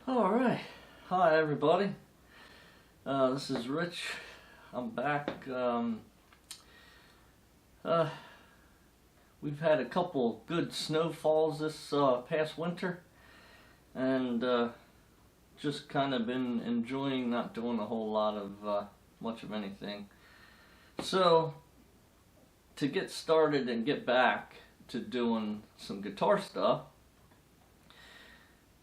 Alright, hi everybody, this is Rich. I'm back. We've had a couple good snowfalls this past winter, and just kind of been enjoying not doing a whole lot of much of anything. So to get started and get back to doing some guitar stuff,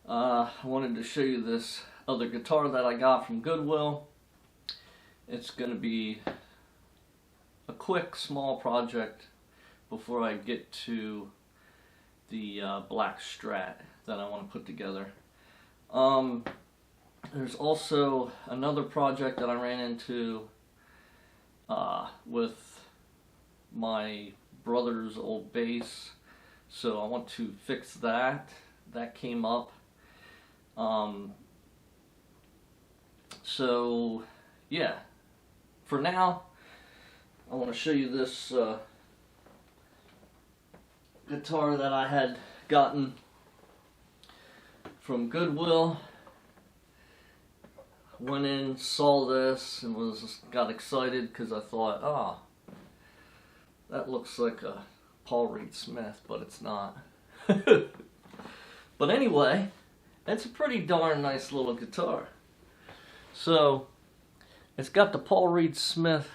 I wanted to show you this other guitar that I got from GoodWill. It's going to be a quick, small project before I get to the black Strat that I want to put together. There's also another project that I ran into with my brother's old bass, so I want to fix that. That came up. So yeah, for now I want to show you this guitar that I had gotten from GoodWill. Went in, saw this, and got excited because I thought, that looks like a Paul Reed Smith, but it's not. But anyway, it's a pretty darn nice little guitar. So it's got the Paul Reed Smith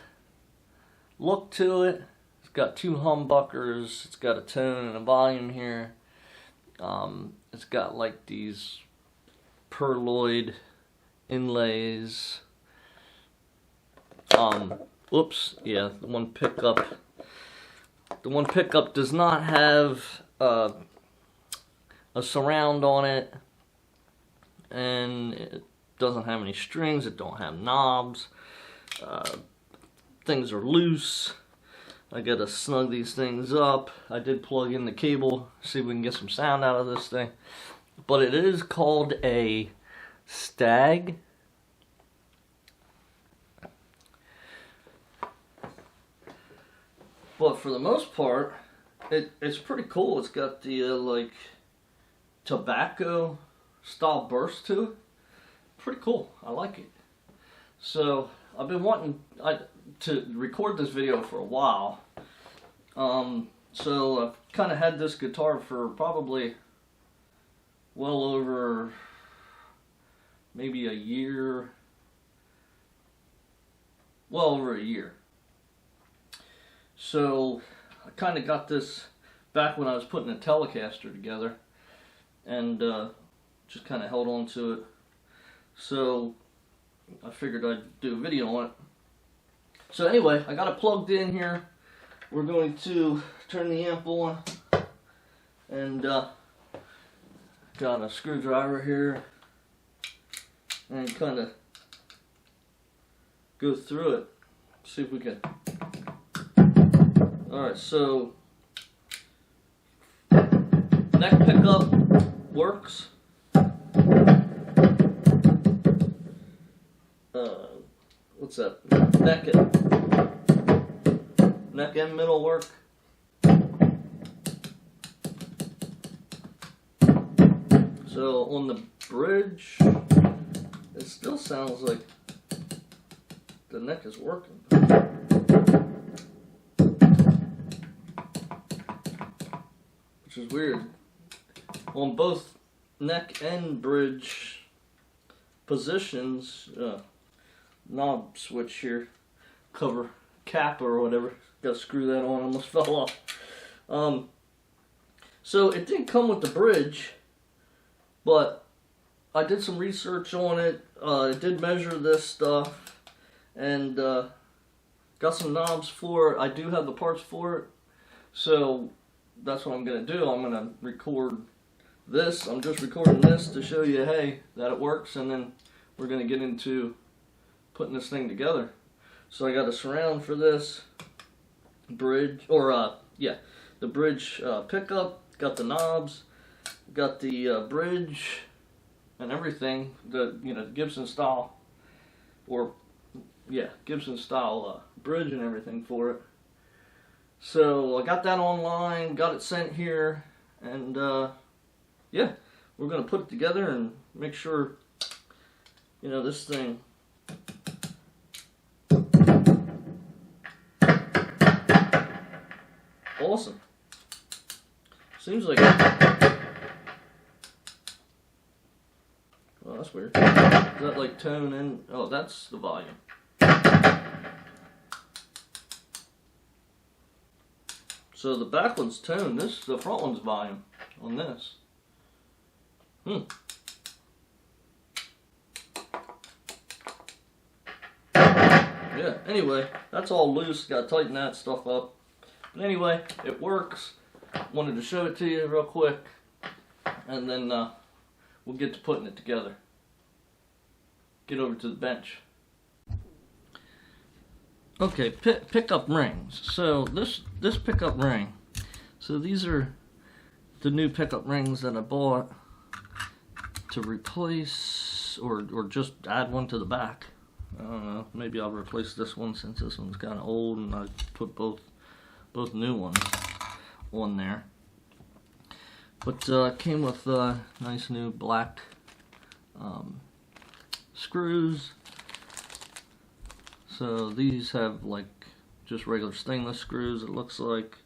look to it. It's got two humbuckers. It's got a tone and a volume here. It's got like these perloid inlays. Oops, yeah, the one pickup does not have a surround on it, and it doesn't have any strings. It don't have knobs. Things are loose. I gotta snug these things up. I did plug in the cable, see if we can get some sound out of this thing. But it is called a Stag. But for the most part, it's pretty cool. It's got the like tobacco style burst to it. Pretty cool. I like it. So I've been wanting to record this video for a while. So I've kind of had this guitar for probably well over maybe a year. Well over a year. So I kind of got this back when I was putting a Telecaster together, and just kind of held on to it. So I figured I'd do a video on it. So anyway, I got it plugged in here. We're going to turn the amp on, and got a screwdriver here, and kind of go through it. See if we can. Alright, so neck pickup works. What's that? Neck and middle work. So on the bridge, it still sounds like the neck is working. Which is weird. On both neck and bridge positions, knob switch here, cover cap or whatever, got to screw that on, almost fell off. So it didn't come with the bridge, but I did some research on it. I did measure this stuff, and got some knobs for it. I do have the parts for it, so that's what I'm going to do. I'm going to record this. I'm just recording this to show you, hey, that it works, and then we're going to get into putting this thing together. So I got a surround for this bridge, or the bridge pickup. Got the knobs, got the bridge and everything. The Gibson style, Gibson style bridge and everything for it. So I got that online, got it sent here, and yeah, we're going to put it together and make sure, you know, this thing awesome. Seems like, well, that's weird. Is that like tone in? Oh, that's the volume. So the back one's tone, the front one's volume on this. Yeah, anyway, that's all loose. Gotta tighten that stuff up. But anyway, it works. Wanted to show it to you real quick. And then we'll get to putting it together. Get over to the bench. Okay, pickup rings. So this pickup ring. So these are the new pickup rings that I bought to replace or just add one to the back. I don't know. Maybe I'll replace this one since this one's kind of old, and I put both new ones on there. But it came with nice new black screws. So these have like just regular stainless screws, it looks like.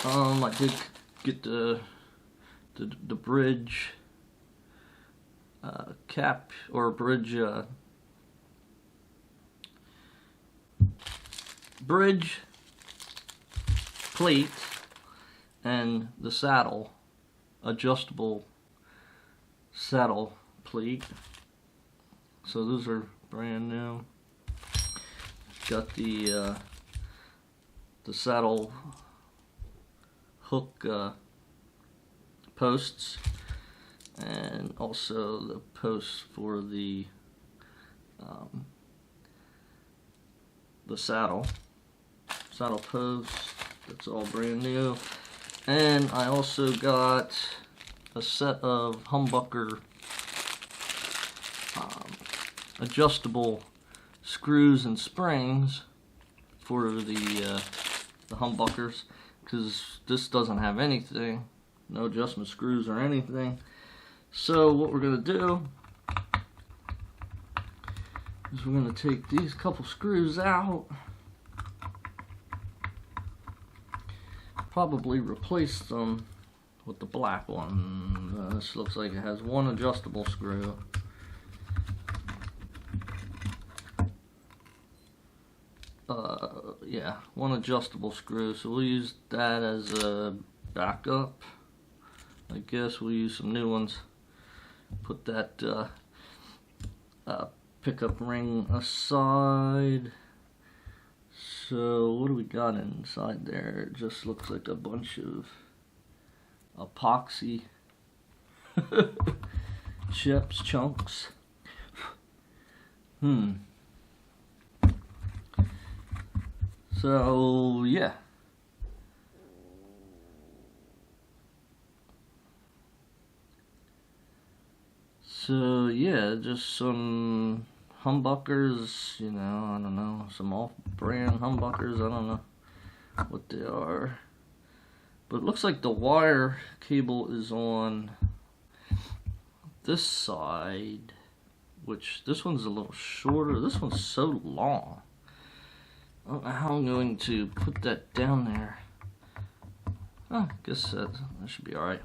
I did get the bridge cap or bridge plate and the saddle, adjustable saddle plate. So those are brand new. Got the saddle hook posts, and also the posts for the saddle post. That's all brand new. And I also got a set of humbucker adjustable screws and springs for the humbuckers, because this doesn't have anything, no adjustment screws or anything. So what we're going to do is we're going to take these couple screws out, probably replace them with the black one. This looks like it has one adjustable screw. Yeah, one adjustable screw, so we'll use that as a backup. I guess we'll use some new ones. Put that pickup ring aside. So what do we got inside there? It just looks like a bunch of epoxy chunks. So yeah. So yeah, just some humbuckers, you know, I don't know, some off-brand humbuckers, I don't know what they are. But it looks like the wire cable is on this side, which this one's a little shorter. This one's so long. I don't know how I'm going to put that down there. I guess that should be alright.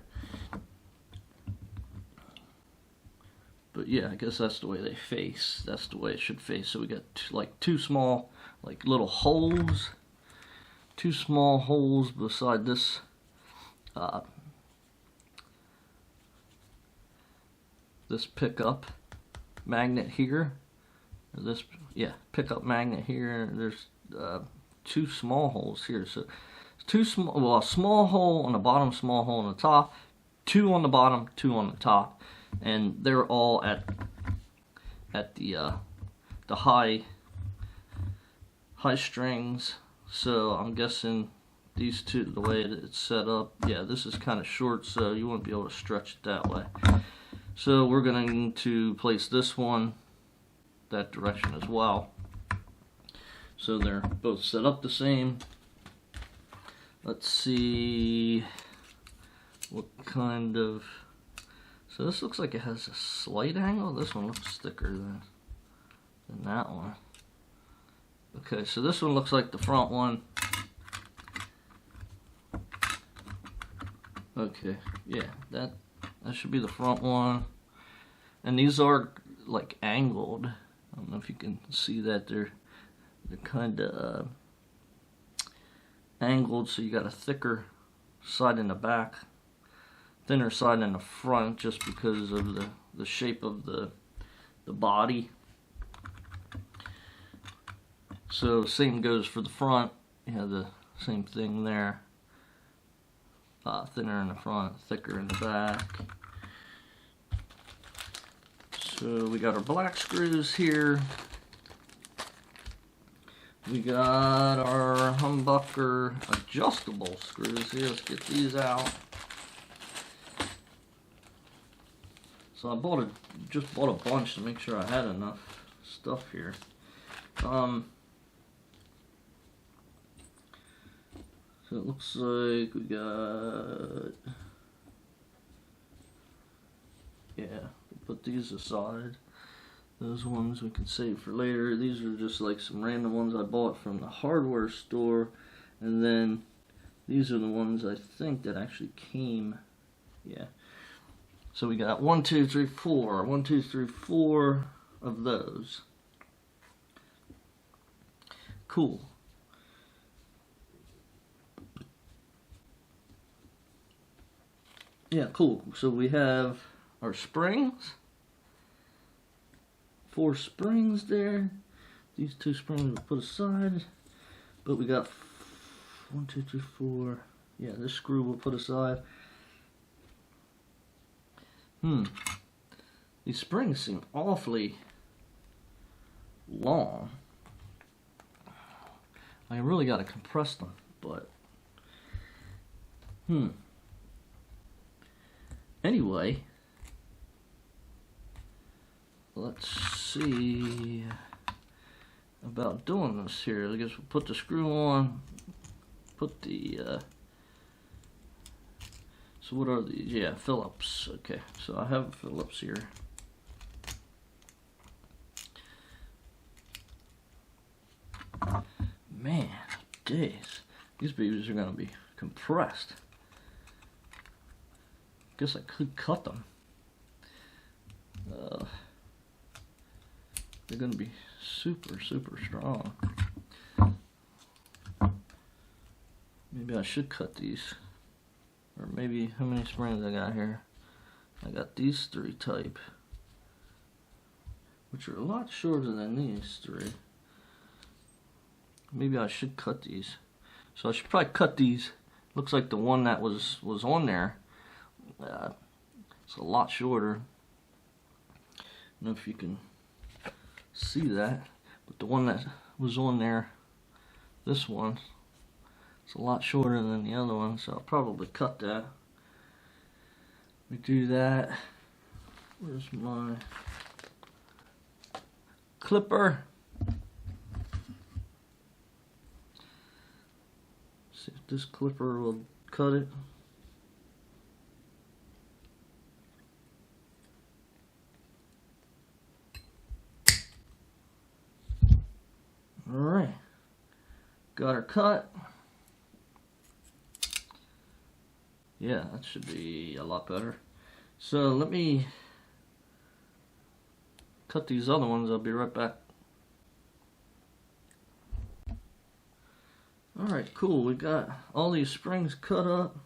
But yeah, I guess that's the way they face. That's the way it should face. So we got like two small, like little holes. Two small holes beside this this pickup magnet here. This, yeah, pickup magnet here. There's two small holes here. So two small, well, a small hole on the bottom, small hole on the top, two on the bottom, two on the top, and they're all at the high strings. So I'm guessing these two, the way it's set up, yeah, this is kind of short, so you won't be able to stretch it that way. So we're going to place this one that direction as well. So they're both set up the same. Let's see what kind of, So this looks like it has a slight angle. This one looks thicker than that one. Okay, so this one looks like the front one. Okay, yeah, that should be the front one. And these are like angled. I don't know if you can see that. They're kind of angled, so you got a thicker side in the back, thinner side in the front, just because of the shape of the body. So same goes for the front. You have the same thing there. Thinner in the front, thicker in the back. So we got our black screws here. We got our humbucker adjustable screws here. Let's get these out. So I just bought a bunch to make sure I had enough stuff here. So it looks like we got, yeah, we'll put these aside. Those ones we can save for later. These are just like some random ones I bought from the hardware store. And then these are the ones I think that actually came, yeah. So we got 1, 2, 3, 4. 1, 2, 3, 4 of those. Cool. Yeah, cool. So we have our springs. 4 springs there. These 2 springs we'll put aside. But we got 1, 2, 3, 4. Yeah, this screw we'll put aside. These springs seem awfully long. I really got to compress them, but anyway, let's see about doing this here. I guess we'll put the screw on, put the so what are these? Yeah, Phillips. Okay, so I have Phillips here. Man, days. These babies are gonna be compressed. Guess I could cut them. They're gonna be super strong. Maybe I should cut these. Or maybe, how many springs I got here? I got these 3 type, which are a lot shorter than these 3. Maybe I should cut these. So I should probably cut these. Looks like the one that was on there, it's a lot shorter. I don't know if you can see that, but the one that was on there, this one, it's a lot shorter than the other one, so I'll probably cut that. We do that. Where's my clipper? See if this clipper will cut it. Alright, got her cut. Yeah, that should be a lot better. So let me cut these other ones. I'll be right back. Alright, cool. We got all these springs cut up.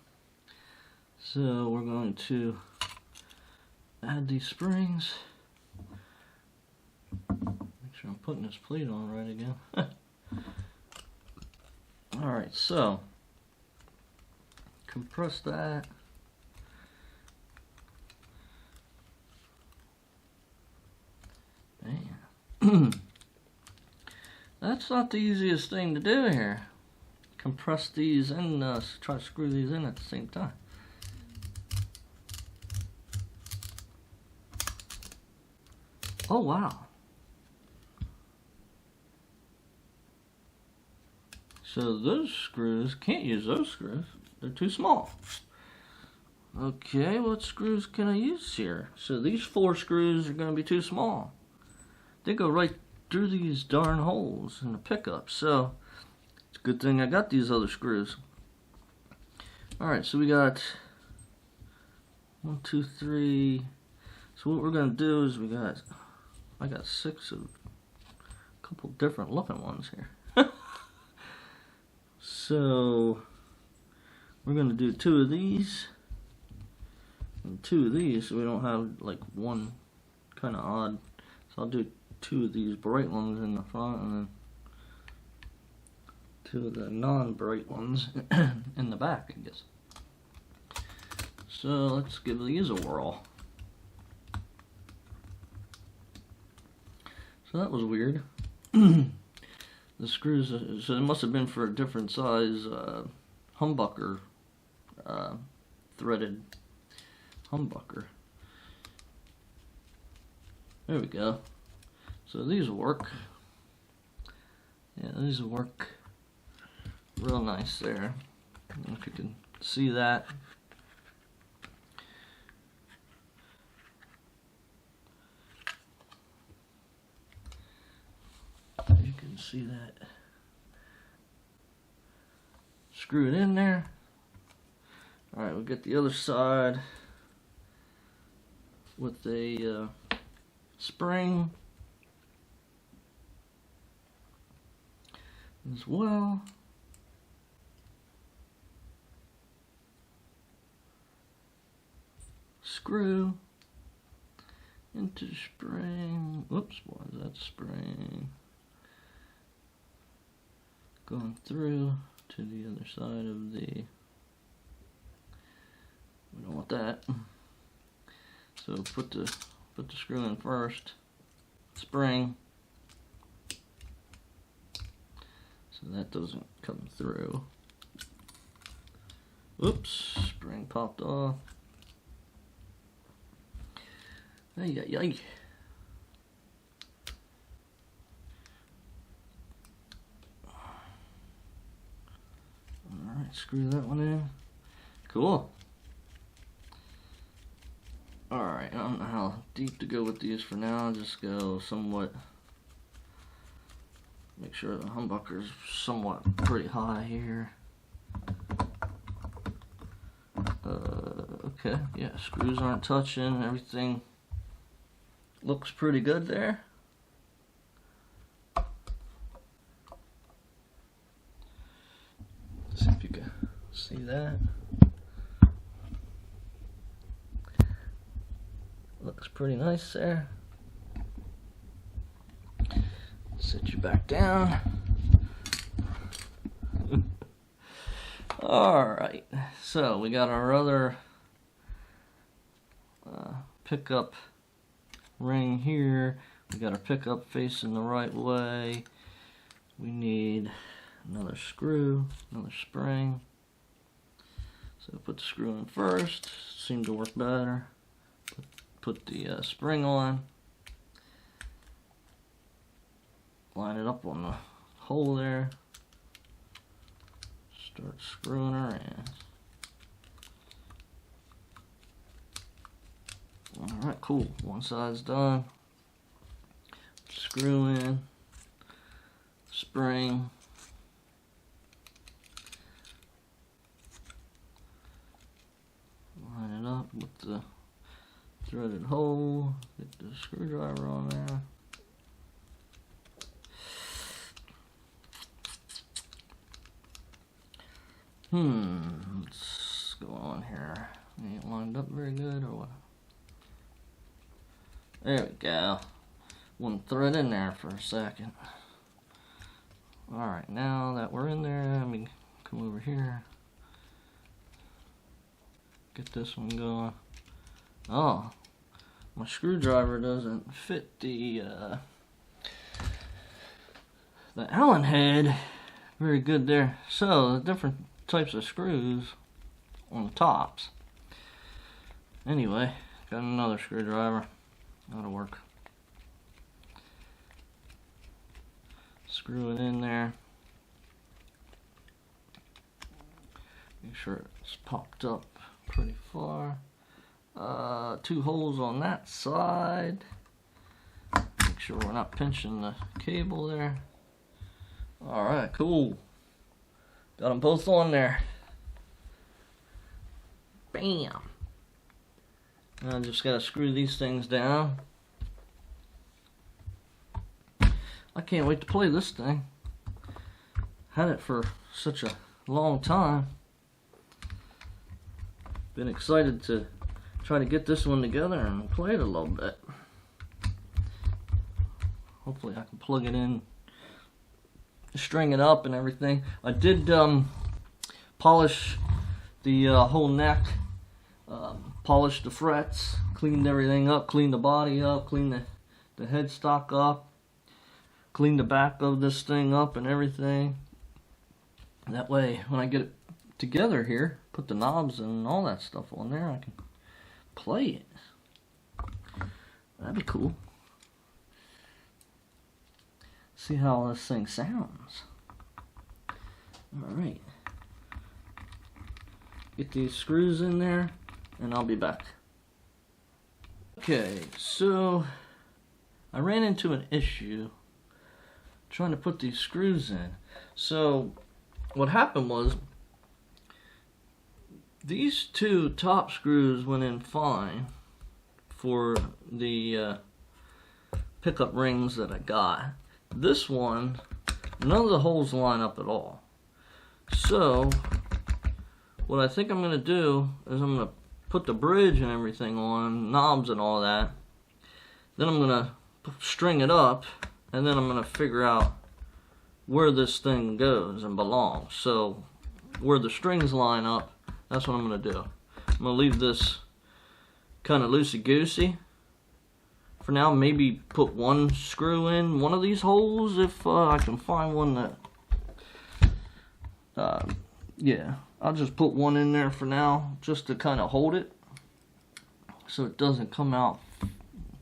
So we're going to add these springs. Make sure I'm putting this plate on right again. Alright, so compress that. Man. That's not the easiest thing to do here. Compress these and try to screw these in at the same time. Oh wow. So those screws, can't use those screws. They're too small. Okay, what screws can I use here? So these 4 screws are going to be too small. They go right through these darn holes in the pickup. So it's a good thing I got these other screws. Alright, so we got 1, 2, 3. So what we're going to do is I got 6 of a couple different looking ones here. So we're going to do 2 of these and 2 of these, so we don't have like one kind of odd. So I'll do 2 of these bright ones in the front and then 2 of the non-bright ones in the back, I guess. So let's give these a whirl. So that was weird. The screws, so it must have been for a different size humbucker, threaded humbucker. There we go. So these work. Yeah, these work real nice there. I don't know if you can see that. You can see that. Screw it in there. Alright, we'll get the other side with a spring as well. Screw into the spring. Whoops, why is that spring? Going through to the other side of the, we don't want that. So put the screw in first, spring, so that doesn't come through. Oops, spring popped off. Ay, ay, ay. Alright, screw that one in. Cool. Alright, I don't know how deep to go with these for now. I'll just go somewhat, make sure the humbucker's somewhat pretty high here. Okay, yeah, screws aren't touching, everything looks pretty good there. See if you can see that. Looks pretty nice there. Sit you back down. Alright, so we got our other pickup ring here. We got our pickup facing the right way. We need another screw, another spring. So put the screw in first, seemed to work better. Put the spring on. Line it up on the hole there. Start screwing her in. Alright, cool. One side's done. Screw in. Spring. Line it up with the threaded hole. Get the screwdriver on there. What's going on here? Ain't lined up very good or what? There we go. One thread in there for a second. Alright, now that we're in there, let me come over here. Get this one going. Oh, my screwdriver doesn't fit the Allen head very good there. So, the different types of screws on the tops. Anyway, got another screwdriver. That'll work. Screw it in there. Make sure it's popped up pretty far. 2 holes on that side. Make sure we're not pinching the cable there. Alright, cool. Got them both on there. Bam! Now I just gotta screw these things down. I can't wait to play this thing. Had it for such a long time. Been excited to try to get this one together and play it a little bit. Hopefully I can plug it in, string it up and everything. I did polish the whole neck, polished the frets, cleaned everything up, cleaned the body up, cleaned the headstock up, cleaned the back of this thing up and everything. That way when I get it together here, put the knobs and all that stuff on there, I can play it. That'd be cool. See how this thing sounds. Alright. Get these screws in there and I'll be back. Okay, so I ran into an issue trying to put these screws in. So what happened was these 2 top screws went in fine for the pickup rings that I got. This one, none of the holes line up at all. So what I think I'm going to do is I'm going to put the bridge and everything on, knobs and all that. Then I'm going to string it up, and then I'm going to figure out where this thing goes and belongs. So where the strings line up, that's what I'm going to do. I'm going to leave this kind of loosey-goosey for now. Maybe put 1 screw in one of these holes if I can find one that, yeah, I'll just put 1 in there for now just to kind of hold it so it doesn't come out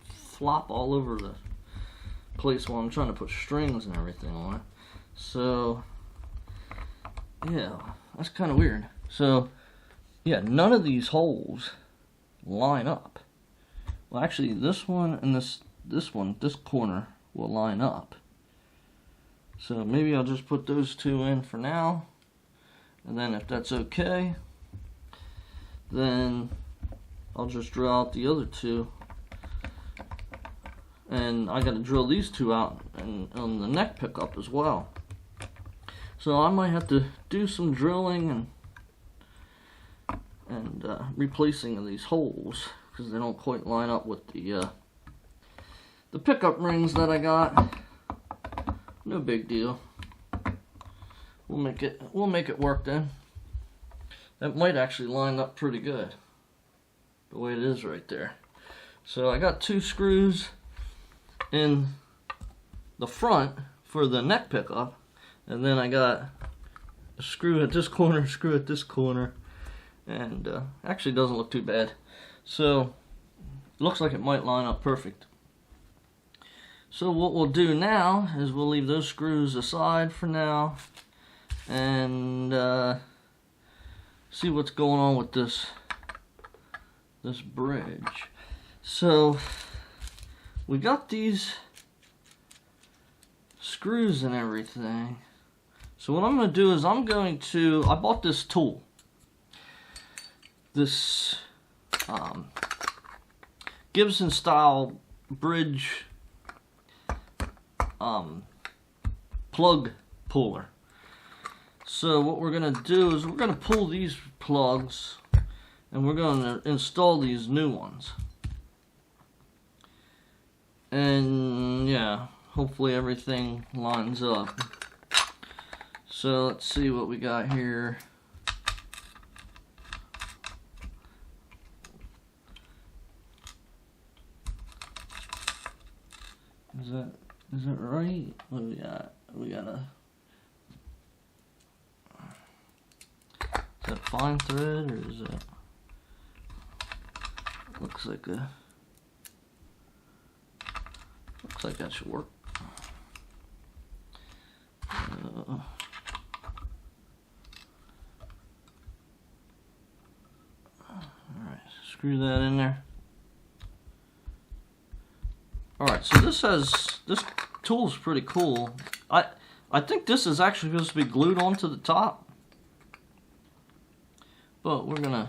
flop all over the place while I'm trying to put strings and everything on it. So yeah, that's kind of weird. So yeah, none of these holes line up. Well, actually this one and this corner will line up. So maybe I'll just put those 2 in for now, and then if that's okay, then I'll just drill out the other 2. And I got to drill these 2 out and on the neck pickup as well. So I might have to do some drilling and replacing of these holes because they don't quite line up with the pickup rings that I got. No big deal. We'll make it work then. That might actually line up pretty good the way it is right there. So I got 2 screws in the front for the neck pickup, and then I got a screw at this corner, screw at this corner, and actually doesn't look too bad. So looks like it might line up perfect. So what we'll do now is we'll leave those screws aside for now and see what's going on with this bridge. So we got these screws and everything. So what I'm going to do is I bought this tool. This Gibson style bridge plug puller. So what we're going to do is we're going to pull these plugs and we're going to install these new ones. And yeah, hopefully everything lines up. So let's see what we got here. Is that right? What do we got? We got a... Is that fine thread or is that... Looks like that should work. Screw that in there. Alright, so this tool's pretty cool. I think this is actually supposed to be glued onto the top. But we're gonna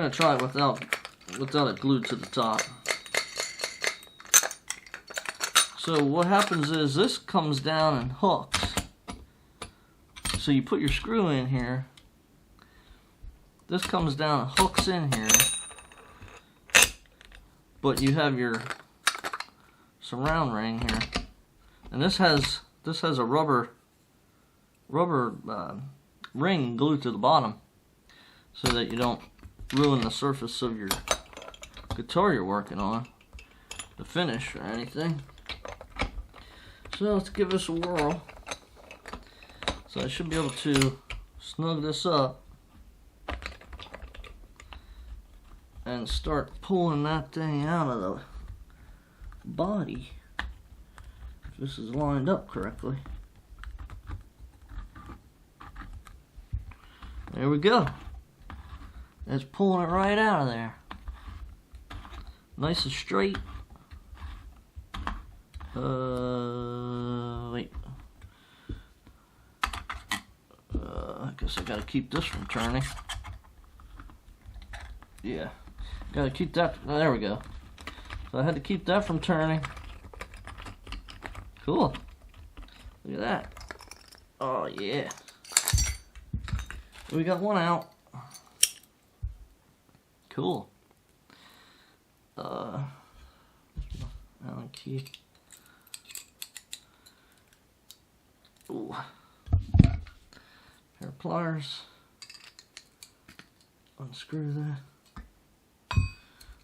try it without it glued to the top. So what happens is this comes down and hooks. So you put your screw in here. This comes down and hooks in here. But you have your surround ring here, and this has a rubber ring glued to the bottom, so that you don't ruin the surface of your guitar you're working on, the finish or anything. So let's give this a whirl. So I should be able to snug this up and start pulling that thing out of the body, if this is lined up correctly. There we go. That's pulling it right out of there. Nice and straight. Wait. I guess I gotta keep this from turning. Yeah. Gotta keep that. Oh, there we go. So I had to keep that from turning. Cool. Look at that. Oh yeah. We got one out. Cool. Allen key. Ooh. Pair of pliers. Unscrew that.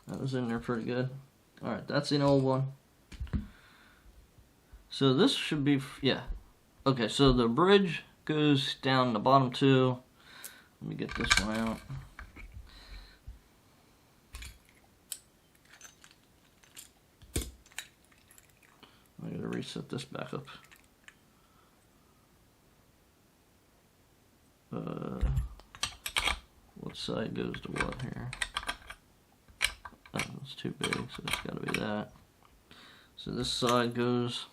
That was in there pretty good. Alright, that's an old one. So this should be, yeah. Okay, so the bridge goes down the bottom two. Let me get this one out. I gotta reset this back up. What side goes to what here? Oh, it's too big, so it's gotta be that. So this side goes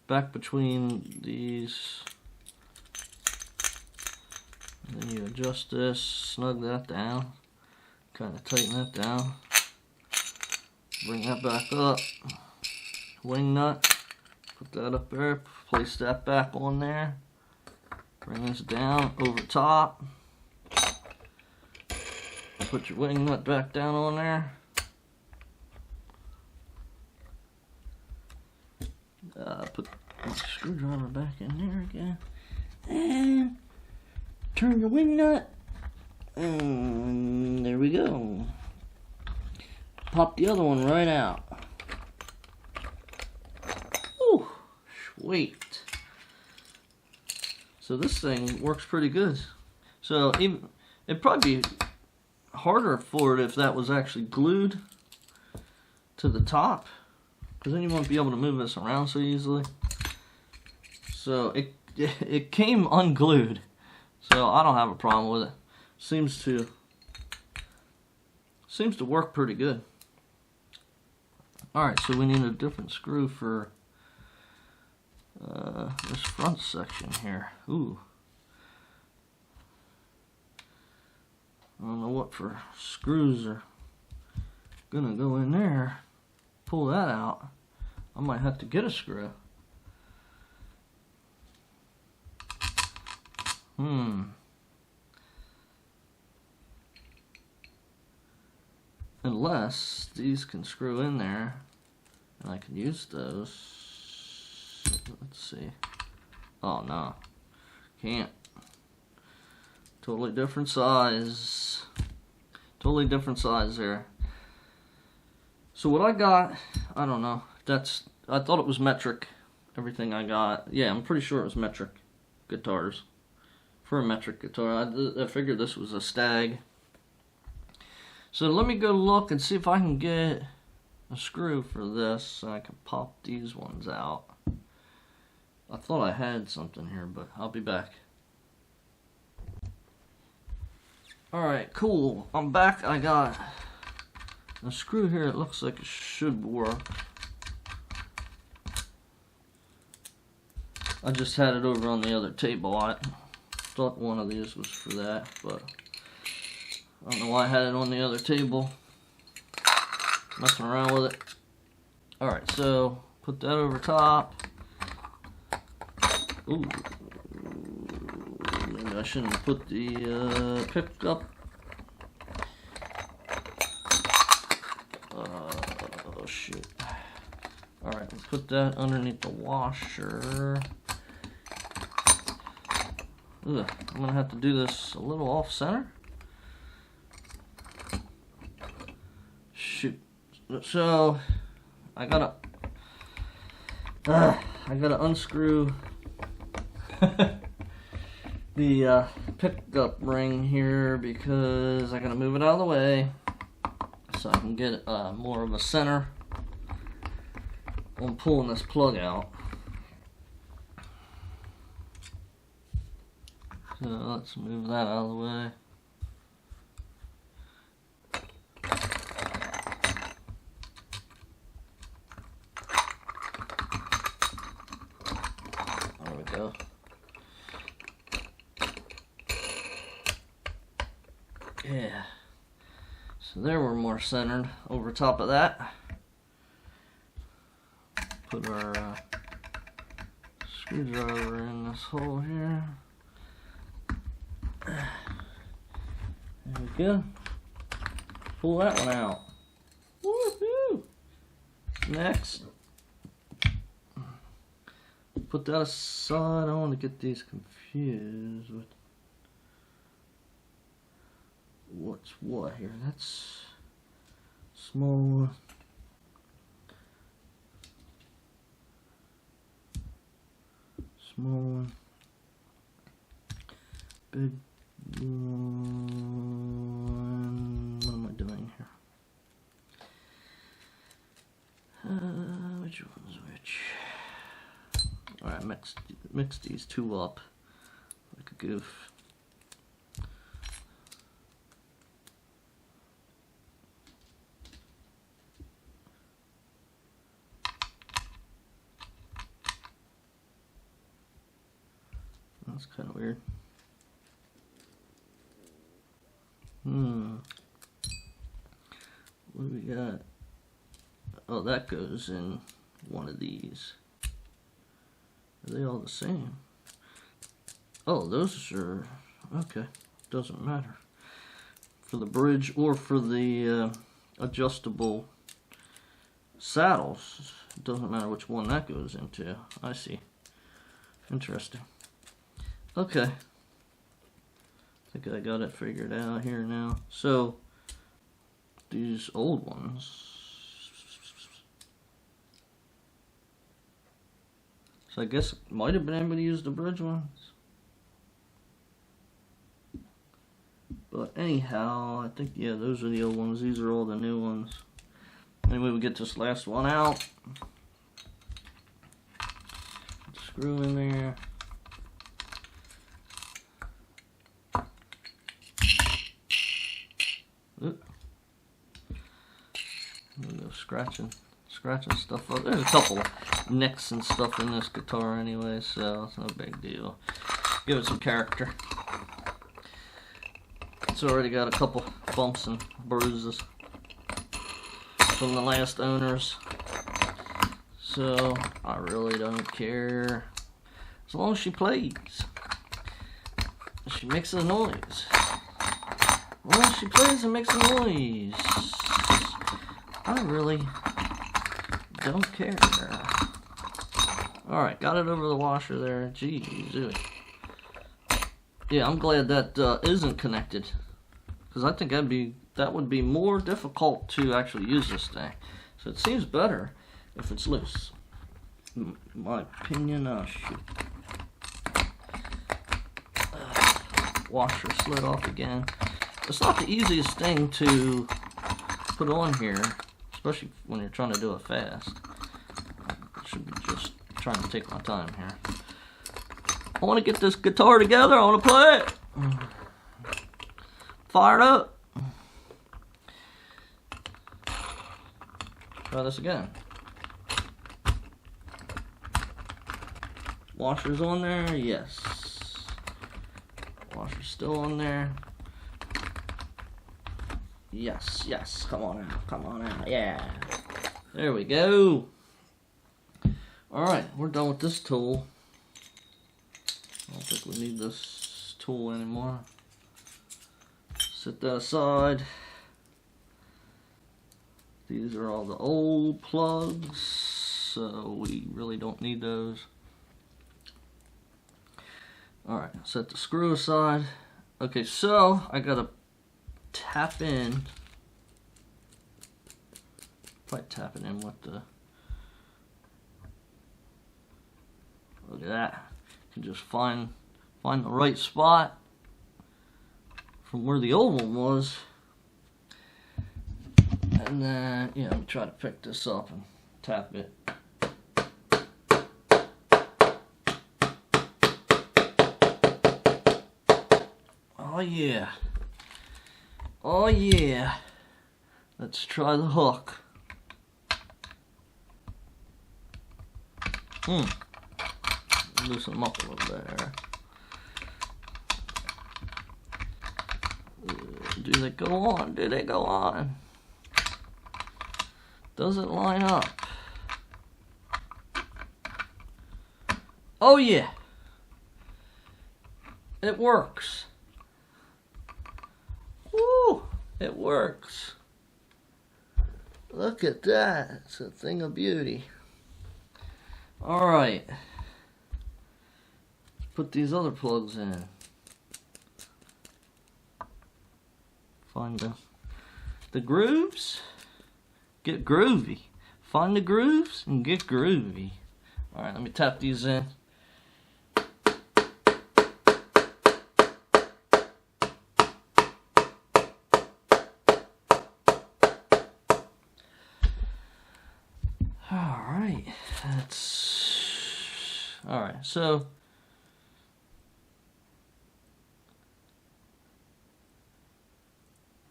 back between these, and then you adjust this, snug that down, kind of tighten that down, bring that back up, wing nut, put that up there, place that back on there, bring this down over top, put your wing nut back down on there. Put the screwdriver back in there again. And turn your wing nut. And there we go. Pop the other one right out. Whew, sweet. So this thing works pretty good. So even it'd probably be harder for it if that was actually glued to the top, because then you won't be able to move this around so easily. So it came unglued, so I don't have a problem with it. Seems to work pretty good. Alright, so we need a different screw for this front section here. Ooh. I don't know what for screws are gonna go in there. Pull that out. I might have to get a screw. Unless these can screw in there and I can use those. Let's see. Oh no. Can't. Totally different size. Totally different size there. So what I got, I don't know. I thought it was metric. Everything I got. Yeah, I'm pretty sure it was metric guitars. For a metric guitar. I figured this was a Stag. So let me go look and see if I can get a screw for this so I can pop these ones out. I thought I had something here, but I'll be back. Alright, cool. I'm back. I got a screw here. It looks like it should work. I just had it over on the other table. I thought one of these was for that, but I don't know why I had it on the other table. Messing around with it. Alright, so put that over top. Ooh. Maybe I shouldn't have put the pickup. Oh shoot. Alright, put that underneath the washer. Ugh, I'm gonna have to do this a little off center. Shoot. So I gotta unscrew the pickup ring here because I gotta move it out of the way so I can get more of a center on pulling this plug out. So let's move that out of the way. There we go. Yeah. So there we're more centered. Over top of that, put our screwdriver in this hole here. There we go. Pull that one out. Woohoo! Next, put that aside. I don't want to get these confused with what's what here. That's small. Small one. Big one. What am I doing here? Which one's which? Alright, mix these two up like a goof. That's kind of weird. What do we got? Oh, that goes in one of these. Are they all the same? Oh, those are... okay. Doesn't matter. For the bridge or for the adjustable saddles, it doesn't matter which one that goes into. I see. Interesting. Okay. I think I got it figured out here now. So, these old ones. So I guess it might have been able to use the bridge ones. But anyhow, I think, yeah, those are the old ones. These are all the new ones. Anyway, we get this last one out. Screw in there. Oop. Scratching stuff up. There's a couple nicks and stuff in this guitar anyway, so it's no big deal. Give it some character. It's already got a couple bumps and bruises from the last owners, so I really don't care as long as she plays. She makes a noise. As long as she plays and makes a noise, I really don't care. Alright, got it over the washer there. Jeez. Yeah, I'm glad that isn't connected, because I think that would be more difficult to actually use this thing. So it seems better if it's loose. In my opinion. Oh shoot. Washer slid off again. It's not the easiest thing to put on here, especially when you're trying to do it fast. I should be just trying to take my time here. I want to get this guitar together. I want to play it. fired up. Try this again. Washer's on there, yes. Washer's still on there. Yes, yes, come on out, yeah. There we go. Alright, we're done with this tool. I don't think we need this tool anymore. Set that aside. These are all the old plugs, so we really don't need those. Alright, set the screw aside. Okay, so I gotta tap in. Probably tap it in with the. Look at that. You can just find the right spot from where the old one was. And then, yeah, let me try to pick this up and tap it. Oh yeah. Oh yeah. Let's try the hook. Loosen them up a little bit there. Do they go on? Do they go on? Does it line up? Oh yeah. It works. Woo! It works. Look at that. It's a thing of beauty. Alright. Put these other plugs in. Find the grooves. Get groovy. Find the grooves and get groovy. Alright, let me tap these in. Alright, alright, so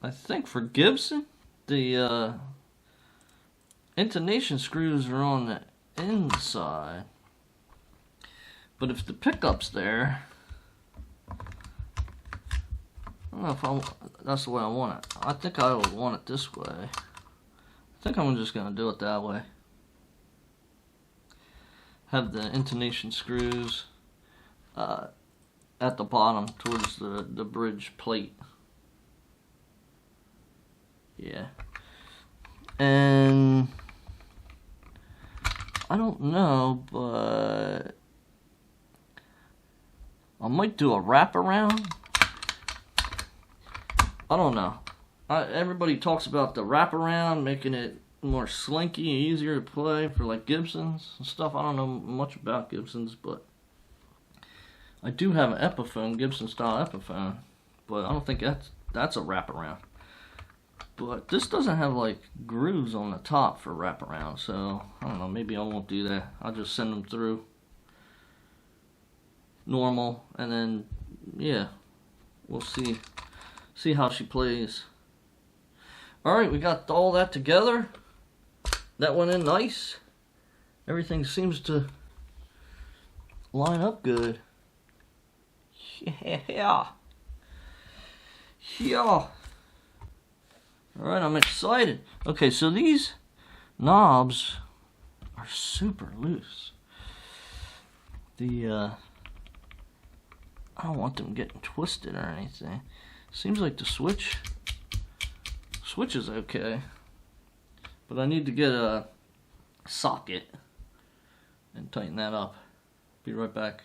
I think for Gibson, the intonation screws are on the inside, but if the pickup's there, I don't know if that's the way I want it. I think I would want it this way. I think I'm just going to do it that way. Have the intonation screws at the bottom towards the bridge plate. Yeah. And I don't know, but I might do a wraparound. I don't know. Everybody talks about the wraparound, making it more slinky, easier to play for like Gibsons and stuff. I don't know much about Gibsons, but I do have an Epiphone, Gibson style Epiphone, but I don't think that's a wraparound. But this doesn't have like grooves on the top for wraparound, so I don't know, maybe I won't do that. I'll just send them through normal, and then yeah, we'll see how she plays. Alright, we got all that together. That went in nice. Everything seems to line up good. Yeah. Yeah. Alright, I'm excited. Okay, so these knobs are super loose. I don't want them getting twisted or anything. Seems like the switch is okay, but I need to get a socket and tighten that up. Be right back.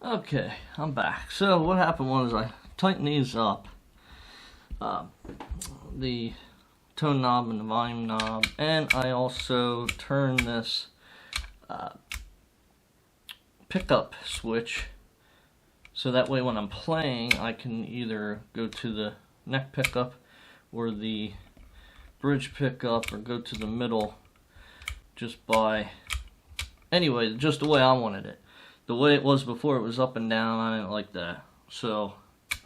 Okay, I'm back. So what happened was I tightened these up, the tone knob and the volume knob, and I also turned this pickup switch, so that way when I'm playing I can either go to the neck pickup or the bridge pickup, or go to the middle just the way I wanted it. the way it was before, it was up and down. I didn't like that. So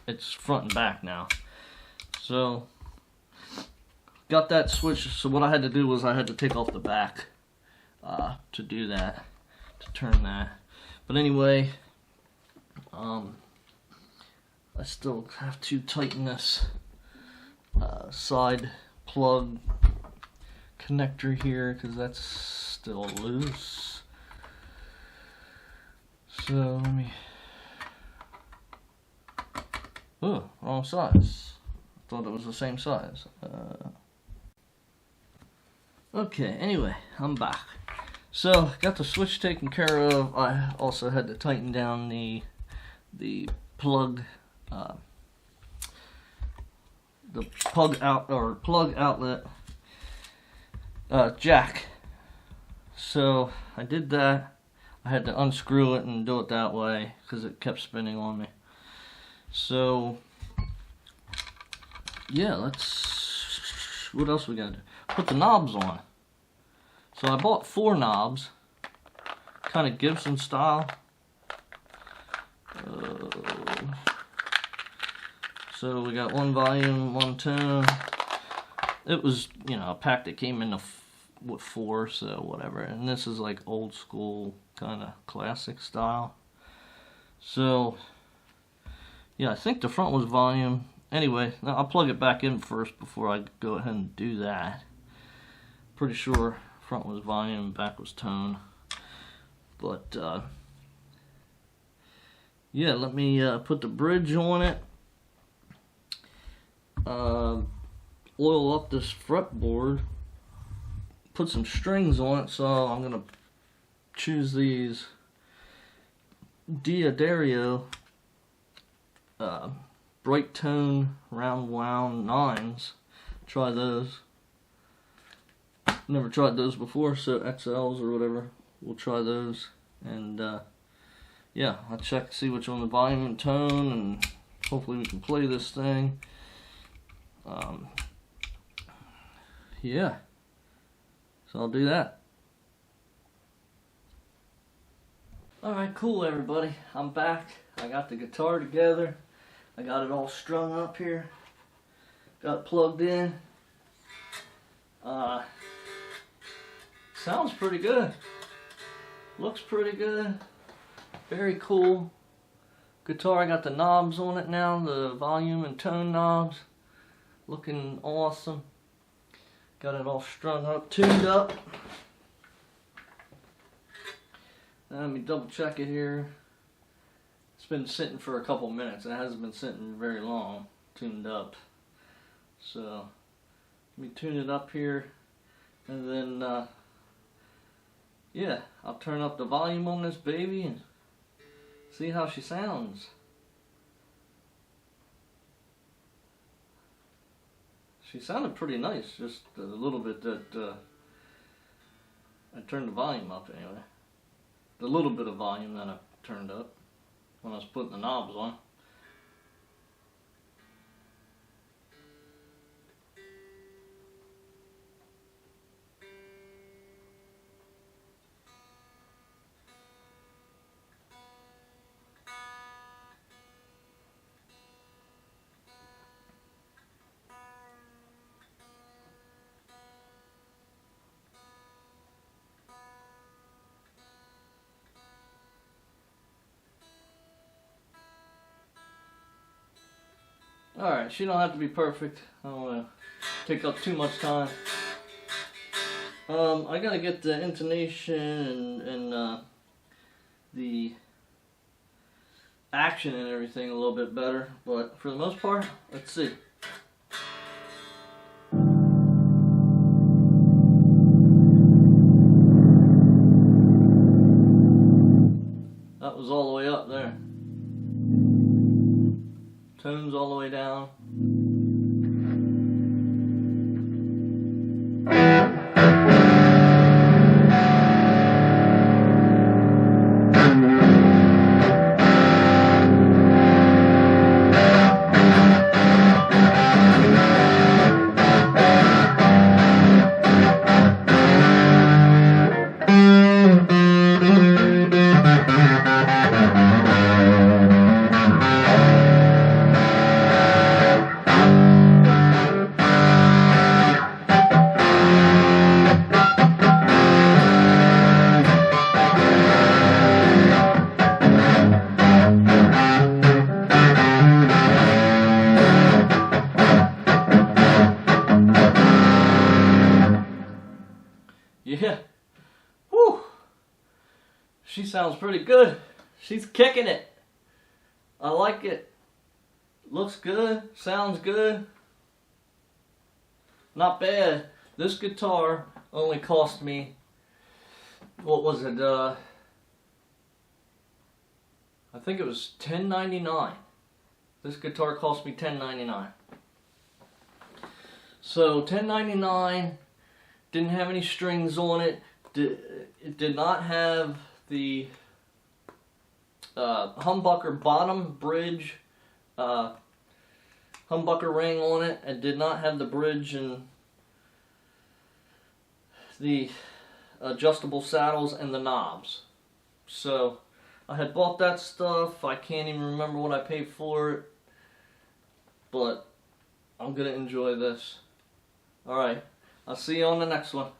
it's front and back now. So got that switch. So what I had to do was I had to take off the back to do that, to turn that. But anyway, I still have to tighten this side plug connector here because that's still loose. So let me. Oh, wrong size. Thought it was the same size. Okay, anyway, I'm back. So, got the switch taken care of. I also had to tighten down the plug plug outlet jack. So I did that. I had to unscrew it and do it that way because it kept spinning on me. So yeah, what else we gotta do? Put the knobs on. So I bought 4 knobs, kind of Gibson style. So we got 1 volume, 1 tone. It was, you know, a pack that came in with 4, so whatever. And this is like old school, kind of classic style. So yeah, I think the front was volume. Anyway, now I'll plug it back in first before I go ahead and do that. Pretty sure front was volume, back was tone. But yeah, let me put the bridge on it. Oil up this fretboard. Put some strings on it, so I'm gonna choose these D'Addario bright tone round wound 9s. Try those. Never tried those before, so XLs or whatever. We'll try those, and yeah, I'll check to see which one the volume and tone, and hopefully we can play this thing. Yeah, so I'll do that. Alright, cool everybody, I'm back. I got the guitar together. I got it all strung up here. Got it plugged in. Sounds pretty good. Looks pretty good. Very cool guitar. I got the knobs on it now, the volume and tone knobs. Looking awesome. Got it all strung up, tuned up. Let me double check it here. It's been sitting for a couple minutes. It hasn't been sitting very long, tuned up. So let me tune it up here, and then yeah, I'll turn up the volume on this baby and see how she sounds. She sounded pretty nice, just a little bit that I turned the volume up anyway. The little bit of volume that I turned up when I was putting the knobs on. Alright, she don't have to be perfect. I don't want to take up too much time. I gotta get the intonation and the action and everything a little bit better, but for the most part, let's see. That was all the way up there. Tones all the way down. Yeah. Whew. She sounds pretty good. She's kicking it. I like it. Looks good. Sounds good. Not bad. This guitar only cost me, what was it? I think it was $10.99. This guitar cost me $10.99. So $10.99. Didn't have any strings on it. It did not have the humbucker bottom bridge humbucker ring on it. It did not have the bridge and the adjustable saddles and the knobs. So I had bought that stuff. I can't even remember what I paid for it, but I'm gonna enjoy this. Alright, I'll see you on the next one.